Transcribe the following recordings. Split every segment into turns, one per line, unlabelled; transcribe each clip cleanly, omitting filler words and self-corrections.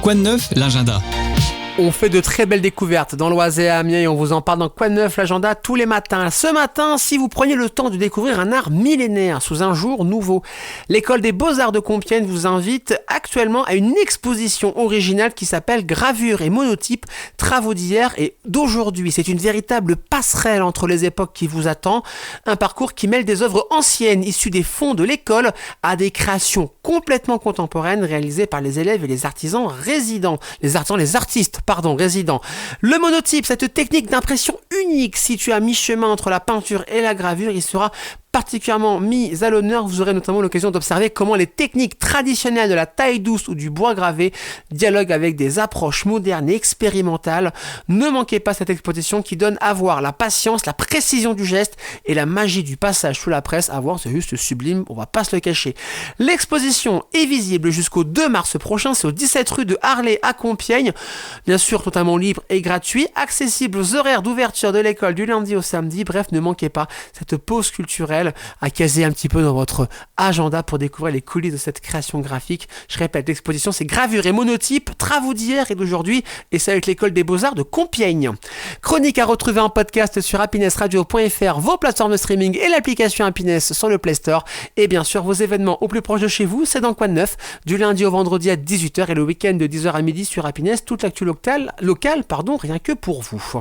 Quoi de neuf, l'agenda?
On fait de très belles découvertes dans l'Oise et à Amiens et on vous en parle dans Quoi de neuf, l'agenda tous les matins. Ce matin, si vous preniez le temps de découvrir un art millénaire sous un jour nouveau, l'école des beaux-arts de Compiègne vous invite actuellement à une exposition originale qui s'appelle Gravure et monotype, travaux d'hier et d'aujourd'hui. C'est une véritable passerelle entre les époques qui vous attend, un parcours qui mêle des œuvres anciennes issues des fonds de l'école à des créations complètement contemporaines réalisées par les élèves et les artisans résidents. Les artistes résident. Le monotype, cette technique d'impression unique située à mi-chemin entre la peinture et la gravure, il sera particulièrement mis à l'honneur. Vous aurez notamment l'occasion d'observer comment les techniques traditionnelles de la taille douce ou du bois gravé dialoguent avec des approches modernes et expérimentales. Ne manquez pas cette exposition qui donne à voir la patience, la précision du geste et la magie du passage sous la presse. À voir, c'est juste sublime, on va pas se le cacher. L'exposition est visible jusqu'au 2 mars prochain, c'est au 17 rue de Harlay à Compiègne. Bien sûr, totalement libre et gratuit, accessible aux horaires d'ouverture de l'école du lundi au samedi. Bref, ne manquez pas cette pause culturelle à caser un petit peu dans votre agenda pour découvrir les coulisses de cette création graphique. Je répète, l'exposition c'est Gravure et monotype, travaux d'hier et d'aujourd'hui, et c'est avec l'école des beaux-arts de Compiègne. Chronique à retrouver en podcast sur happinessradio.fr, vos plateformes de streaming et l'application Happiness sur le Play Store. Et bien sûr, vos événements au plus proche de chez vous, c'est dans Quoi de neuf, du lundi au vendredi à 18h et le week-end de 10h à midi sur Happiness, toute l'actu locale, rien que pour vous.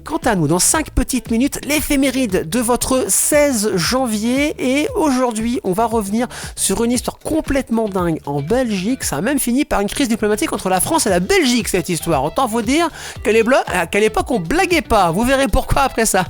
Quant à nous, dans 5 petites minutes, l'éphéméride de votre 16 janvier, et aujourd'hui on va revenir sur une histoire complètement dingue en Belgique. Ça a même fini par une crise diplomatique entre la France et la Belgique, cette histoire. Autant vous dire qu'à l'époque on blaguait pas. Vous verrez pourquoi après ça.